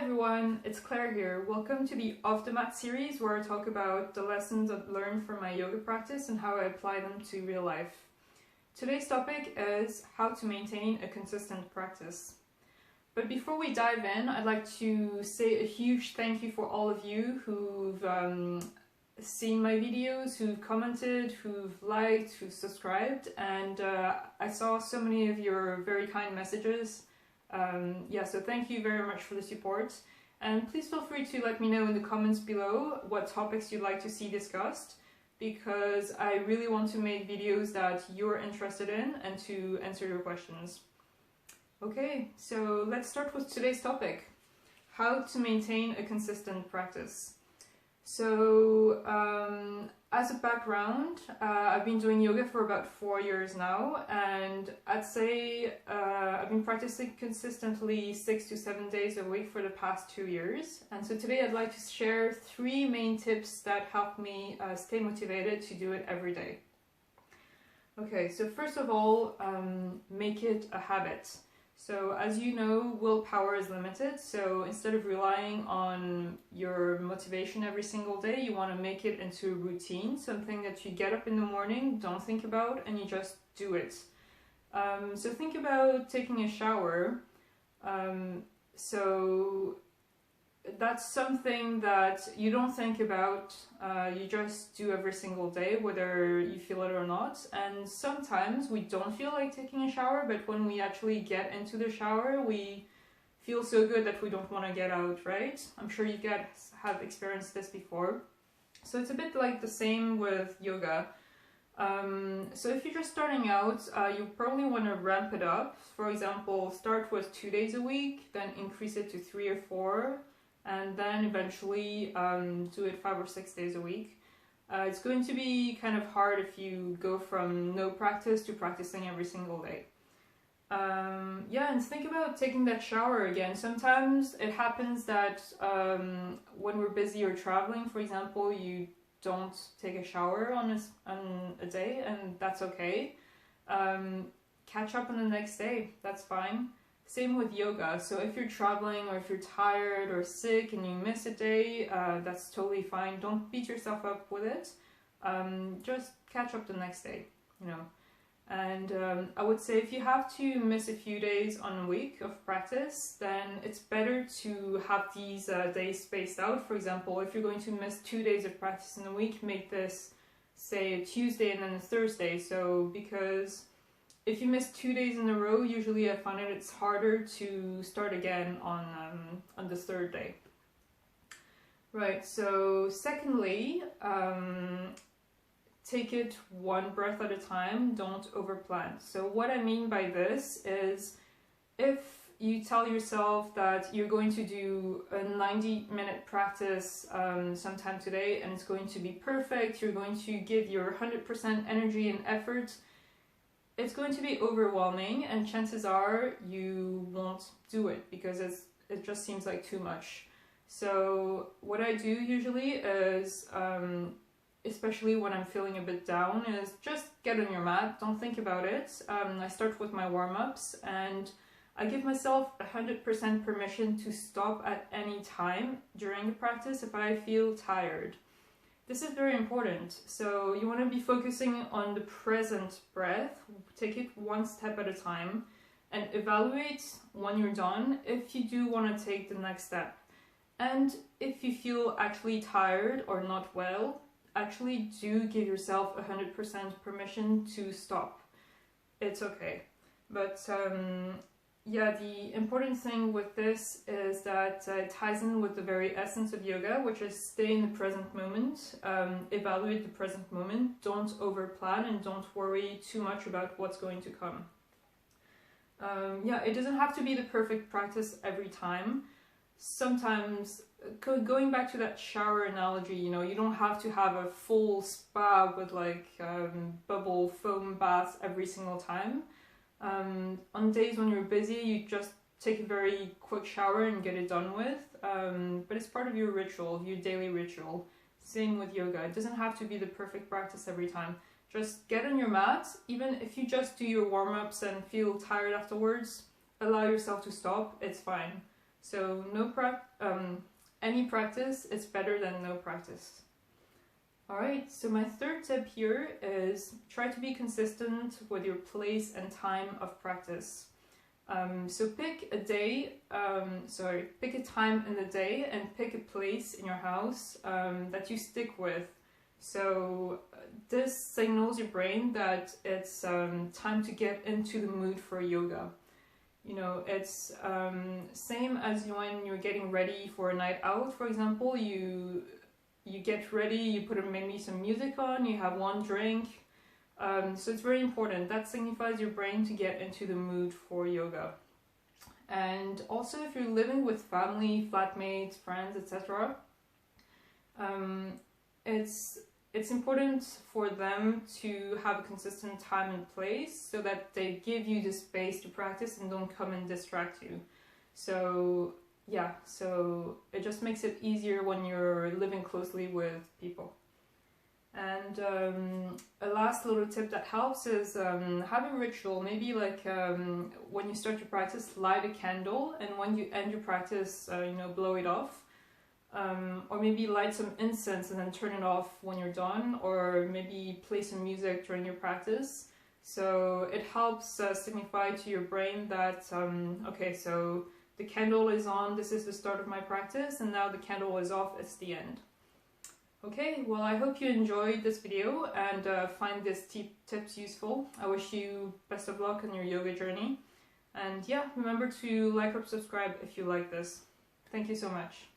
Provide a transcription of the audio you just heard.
everyone, it's Claire here. Welcome to the Off the Mat series where I talk about the lessons I've learned from my yoga practice and how I apply them to real life. Today's topic is how to maintain a consistent practice. But before we dive in, I'd like to say a huge thank you for all of you who've seen my videos, who've commented, who've liked, who've subscribed, and I saw so many of your very kind messages. So thank you very much for the support, and please feel free to let me know in the comments below what topics you'd like to see discussed, because I really want to make videos that you're interested in and to answer your questions. Okay, so let's start with today's topic: how to maintain a consistent practice. So as a background, I've been doing yoga for about 4 years now, and I'd say I've been practicing consistently 6 to 7 days a week for the past 2 years. And so today I'd like to share 3 main tips that help me stay motivated to do it every day. Okay, so first of all, make it a habit. So as you know, willpower is limited, so instead of relying on your motivation every single day, you want to make it into a routine, something that you get up in the morning, don't think about, and you just do it. So think about taking a shower. So that's something that you don't think about, you just do every single day, whether you feel it or not. And sometimes we don't feel like taking a shower, but when we actually get into the shower, we feel so good that we don't want to get out, right? I'm sure you guys have experienced this before. So it's a bit like the same with yoga. So if you're just starting out, you probably want to ramp it up. For example, start with 2 days a week, then increase it to 3 or 4. And then eventually do it 5 or 6 days a week. It's going to be kind of hard if you go from no practice to practicing every single day. And think about taking that shower again. Sometimes it happens that when we're busy or traveling, for example, you don't take a shower on a day, and that's okay. Catch up on the next day, that's fine. Same with yoga. So if you're traveling or if you're tired or sick and you miss a day, that's totally fine. Don't beat yourself up with it. Just catch up the next day, you know. And I would say if you have to miss a few days on a week of practice, then it's better to have these days spaced out. For example, if you're going to miss 2 days of practice in a week, make this, say, a Tuesday and then a Thursday. So because if you miss 2 days in a row, usually I find it's harder to start again on the third day. Right, so secondly, take it one breath at a time, don't overplan. So what I mean by this is, if you tell yourself that you're going to do a 90-minute practice sometime today and it's going to be perfect, you're going to give your 100% energy and effort, it's going to be overwhelming, and chances are you won't do it because it just seems like too much. So what I do usually is, especially when I'm feeling a bit down, is just get on your mat, don't think about it. I start with my warm-ups, and I give myself 100% permission to stop at any time during the practice if I feel tired. This is very important. So you want to be focusing on the present breath, take it one step at a time, and evaluate when you're done if you do want to take the next step. And if you feel actually tired or not well, actually do give yourself 100% permission to stop. It's okay. But the important thing with this is that it ties in with the very essence of yoga, which is stay in the present moment, evaluate the present moment, don't overplan, and don't worry too much about what's going to come. It doesn't have to be the perfect practice every time. Sometimes, going back to that shower analogy, you know, you don't have to have a full spa with like bubble foam baths every single time. On days when you're busy, you just take a very quick shower and get it done with, but it's part of your ritual, your daily ritual. Same with yoga. It doesn't have to be the perfect practice every time. Just get on your mat, even if you just do your warm-ups and feel tired afterwards, allow yourself to stop, it's fine. So any practice is better than no practice. Alright, so my third tip here is try to be consistent with your place and time of practice. So pick a time in the day and pick a place in your house that you stick with. So this signals your brain that it's time to get into the mood for yoga. You know, it's same as when you're getting ready for a night out, for example. You get ready, you put maybe some music on, you have one drink. So it's very important. That signifies your brain to get into the mood for yoga. And also if you're living with family, flatmates, friends, etc., it's important for them to have a consistent time and place so that they give you the space to practice and don't come and distract you. So yeah, so it just makes it easier when you're living closely with people. And a last little tip that helps is have a ritual. Maybe like when you start your practice, light a candle, and when you end your practice, blow it off. Or maybe light some incense and then turn it off when you're done, or maybe play some music during your practice. So it helps signify to your brain that, okay, so the candle is on, this is the start of my practice, and now the candle is off, it's the end. Okay, well, I hope you enjoyed this video and find these tips useful. I wish you best of luck on your yoga journey. And yeah, remember to like or subscribe if you like this. Thank you so much.